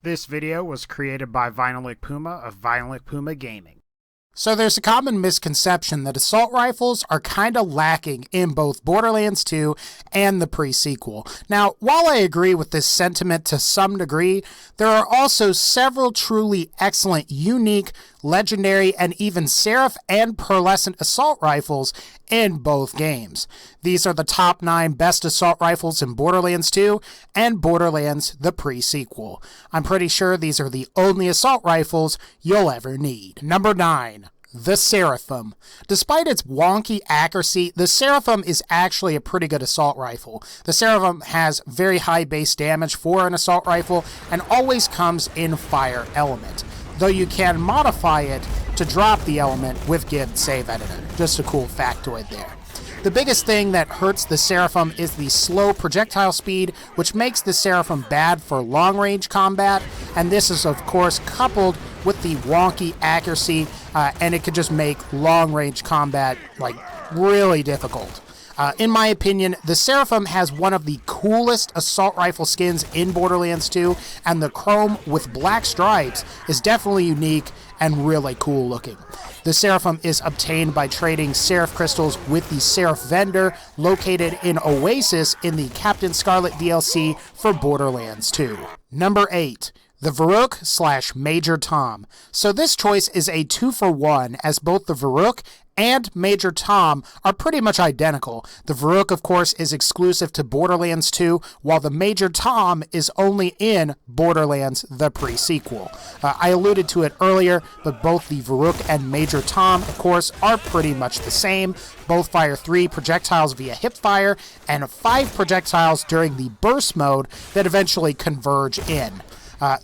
This video was created by VinylicPuma of VinylicPumaGaming. So there's a common misconception that assault rifles are kind of lacking in both Borderlands 2 and the pre-sequel. Now, while I agree with this sentiment to some degree, there are also several truly excellent, unique, legendary, and even Seraph and pearlescent assault rifles in both games. These are the top 9 best assault rifles in Borderlands 2 and Borderlands the pre-sequel. I'm pretty sure these are the only assault rifles you'll ever need. Number 9. The Seraphim. Despite its wonky accuracy, the Seraphim is actually a pretty good assault rifle. The Seraphim has very high base damage for an assault rifle and always comes in fire element, though you can modify it to drop the element with Gib Save Editor. Just a cool factoid there. The biggest thing that hurts the Seraphim is the slow projectile speed, which makes the Seraphim bad for long-range combat, and this is of course coupled with the wonky accuracy, and it could just make long-range combat really difficult. In my opinion, the Seraphim has one of the coolest assault rifle skins in Borderlands 2, and the chrome with black stripes is definitely unique and really cool looking. The Seraphim is obtained by trading Seraph crystals with the Seraph vendor located in Oasis in the Captain Scarlet DLC for Borderlands 2. Number 8. The Baroque / Major Tom. So this choice is a 2-for-1, as both the Baroque and Major Tom are pretty much identical. The Baroque, of course, is exclusive to Borderlands 2, while the Major Tom is only in Borderlands the pre-sequel. I alluded to it earlier, but both the Baroque and Major Tom, of course, are pretty much the same. Both fire 3 projectiles via hipfire and 5 projectiles during the burst mode that eventually converge in.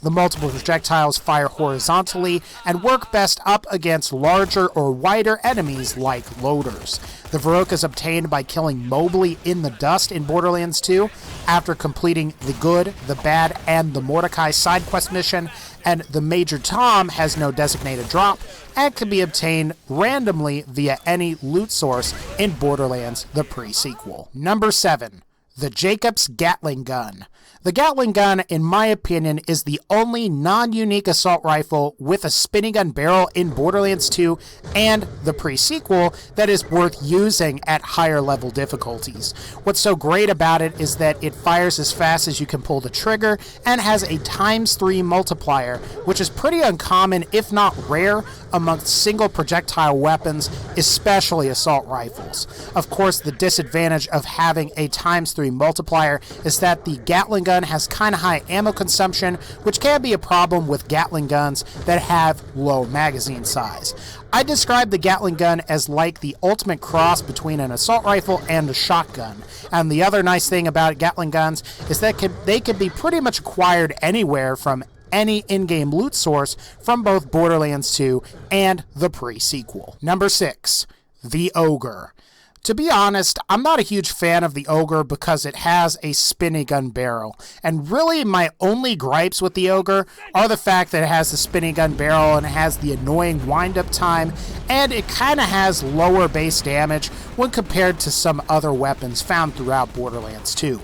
The multiple projectiles fire horizontally and work best up against larger or wider enemies like loaders. The Baroque is obtained by killing Mobley in the dust in Borderlands 2 after completing the Good, the Bad, and the Mordecai side quest mission, and the Major Tom has no designated drop and can be obtained randomly via any loot source in Borderlands the pre-sequel. Number 7. The Jacob's Gatling Gun. The Gatling Gun, in my opinion, is the only non-unique assault rifle with a spinning gun barrel in Borderlands 2 and the pre-sequel that is worth using at higher level difficulties. What's so great about it is that it fires as fast as you can pull the trigger and has a ×3 multiplier, which is pretty uncommon, if not rare, amongst single projectile weapons, especially assault rifles. Of course, the disadvantage of having a ×3 multiplier is that the Gatling Gun has kind of high ammo consumption, which can be a problem with Gatling guns that have low magazine size. I describe the Gatling Gun as like the ultimate cross between an assault rifle and a shotgun. And the other nice thing about Gatling guns is that they can be pretty much acquired anywhere from any in-game loot source from both Borderlands 2 and the pre-sequel. Number 6. The Ogre. To be honest, I'm not a huge fan of the Ogre because it has a spinning gun barrel, and really my only gripes with the Ogre are the fact that it has the spinning gun barrel and it has the annoying wind-up time, and it kind of has lower base damage when compared to some other weapons found throughout Borderlands 2.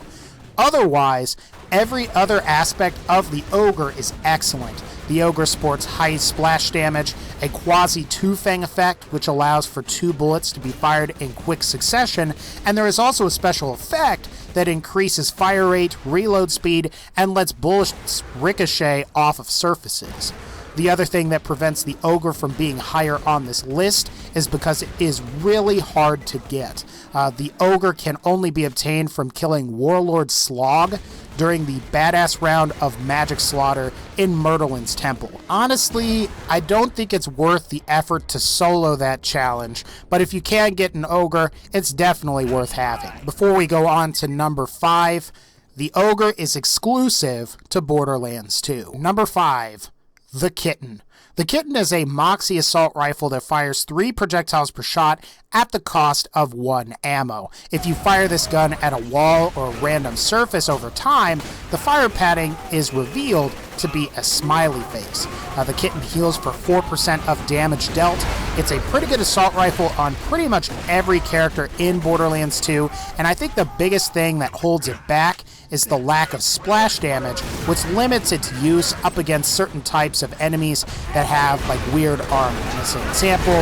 Otherwise, every other aspect of the Ogre is excellent. The Ogre sports high splash damage, a quasi two-fang effect which allows for 2 bullets to be fired in quick succession, and there is also a special effect that increases fire rate, reload speed, and lets bullets ricochet off of surfaces. The other thing that prevents the Ogre from being higher on this list is because it is really hard to get. The Ogre can only be obtained from killing Warlord Slog during the badass round of Magic Slaughter in Myrtleyn's Temple. Honestly, I don't think it's worth the effort to solo that challenge, but if you can get an Ogre, it's definitely worth having. Before we go on to number 5, the Ogre is exclusive to Borderlands 2. Number 5. The Kitten. The Kitten is a Moxie assault rifle that fires 3 projectiles per shot at the cost of 1 ammo. If you fire this gun at a wall or a random surface over time, the fire pattern is revealed to be a smiley face. The Kitten heals for 4% of damage dealt. It's a pretty good assault rifle on pretty much every character in Borderlands 2, and I think the biggest thing that holds it back is the lack of splash damage, which limits its use up against certain types of enemies that have like weird armor. As an example,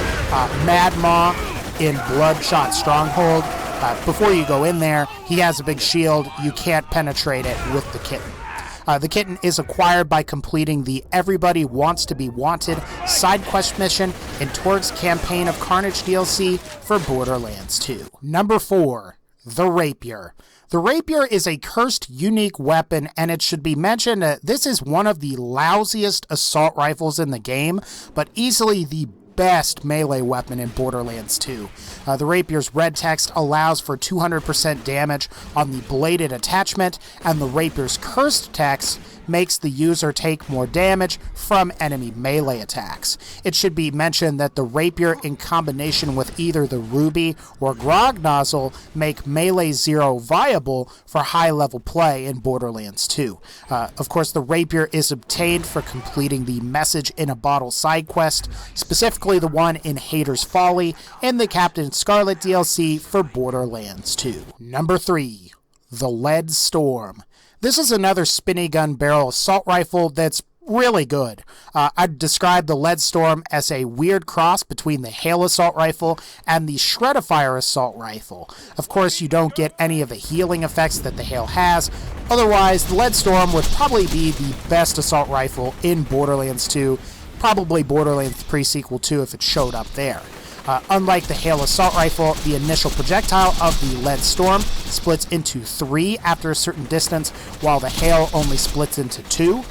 Mad Maw in Bloodshot Stronghold. Before you go in there, he has a big shield. You can't penetrate it with the Kitten. The Kitten is acquired by completing the Everybody Wants to be Wanted side quest mission in Torg's Campaign of Carnage DLC for Borderlands 2. Number 4. The Rapier. The Rapier is a cursed unique weapon, and it should be mentioned that this is one of the lousiest assault rifles in the game, but easily the best melee weapon in Borderlands 2. The Rapier's red text allows for 200% damage on the bladed attachment, and the Rapier's cursed text makes the user take more damage from enemy melee attacks. It should be mentioned that the Rapier in combination with either the Ruby or Grog nozzle make Melee Zero viable for high-level play in Borderlands 2. Of course, the Rapier is obtained for completing the Message in a Bottle side quest, specifically the one in Hater's Folly and the Captain Scarlet DLC for Borderlands 2. Number 3. The Lead Storm. This is another spinny gun barrel assault rifle that's really good. I'd describe the Lead Storm as a weird cross between the Hail assault rifle and the Shred-a-Fire assault rifle. Of course, you don't get any of the healing effects that the Hail has. Otherwise, the Lead Storm would probably be the best assault rifle in Borderlands 2, probably Borderlands pre-sequel 2 if it showed up there. Unlike the Hail assault rifle, the initial projectile of the Lead Storm splits into 3 after a certain distance, while the Hail only splits into 2.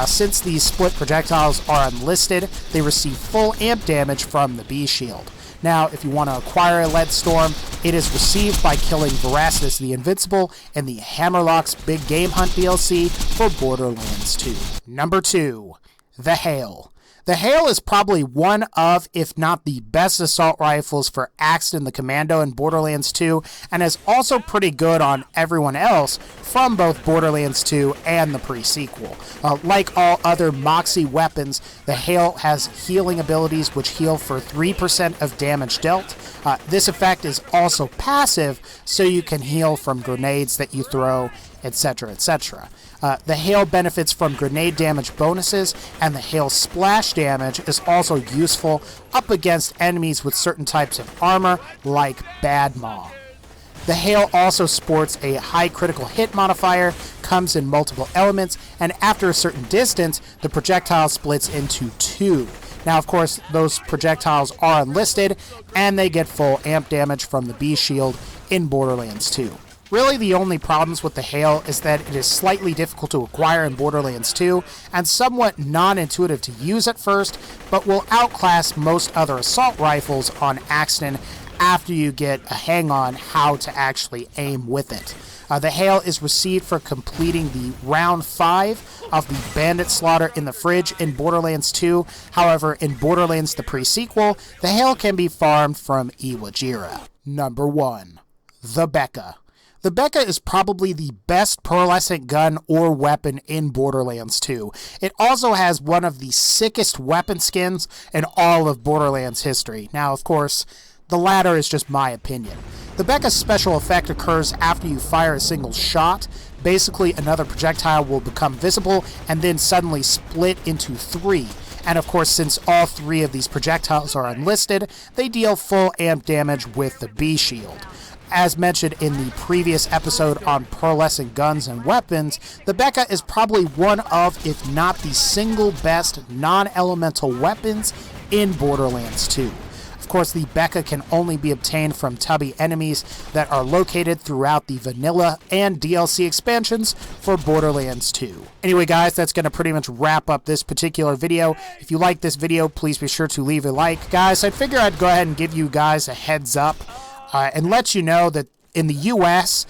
Since these split projectiles are unlisted, they receive full amp damage from the B shield. Now, if you want to acquire a Lead Storm, it is received by killing Veracitus the Invincible in the Hammerlock's Big Game Hunt DLC for Borderlands 2. Number 2. The Hail. The Hail is probably one of, if not the best assault rifles for Axton the Commando in Borderlands 2, and is also pretty good on everyone else from both Borderlands 2 and the pre-sequel. Like all other Moxie weapons, the Hail has healing abilities which heal for 3% of damage dealt. This effect is also passive, so you can heal from grenades that you throw, etc., etc. The Hail benefits from grenade damage bonuses, and the Hail splash damage is also useful up against enemies with certain types of armor, like Bad Maw. The Hail also sports a high critical hit modifier, comes in multiple elements, and after a certain distance, the projectile splits into 2. Now, of course, those projectiles are unlisted, and they get full amp damage from the B shield in Borderlands 2. Really, the only problems with the Hail is that it is slightly difficult to acquire in Borderlands 2 and somewhat non-intuitive to use at first, but will outclass most other assault rifles on Axton after you get a hang on how to actually aim with it. The Hail is received for completing the Round 5 of the Bandit Slaughter in the Fridge in Borderlands 2. However, in Borderlands the pre-sequel, the Hail can be farmed from Iwo Jira. Number 1. The Bekaa. The Bekaa is probably the best pearlescent gun or weapon in Borderlands 2. It also has one of the sickest weapon skins in all of Borderlands history. Now, of course, the latter is just my opinion. The Bekaa's special effect occurs after you fire a single shot. Basically, another projectile will become visible and then suddenly split into 3. And of course, since all 3 of these projectiles are unlisted, they deal full amp damage with the B shield. As mentioned in the previous episode on pearlescent guns and weapons, the Bekaa is probably one of, if not the single best non-elemental weapons in Borderlands 2. Of course, the Bekaa can only be obtained from tubby enemies that are located throughout the vanilla and DLC expansions for Borderlands 2. Anyway, guys, that's going to pretty much wrap up this particular video. If you like this video, please be sure to leave a like. Guys, I figure I'd go ahead and give you guys a heads up and let you know that in the US,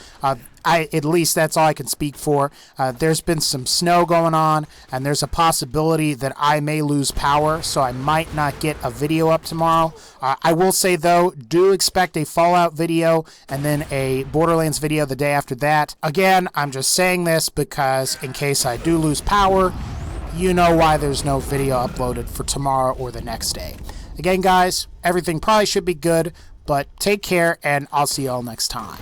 At least that's all I can speak for. There's been some snow going on, and there's a possibility that I may lose power, so I might not get a video up tomorrow. I will say, though, do expect a Fallout video and then a Borderlands video the day after that. Again, I'm just saying this because in case I do lose power, you know why there's no video uploaded for tomorrow or the next day. Again, guys, everything probably should be good, but take care, and I'll see you all next time.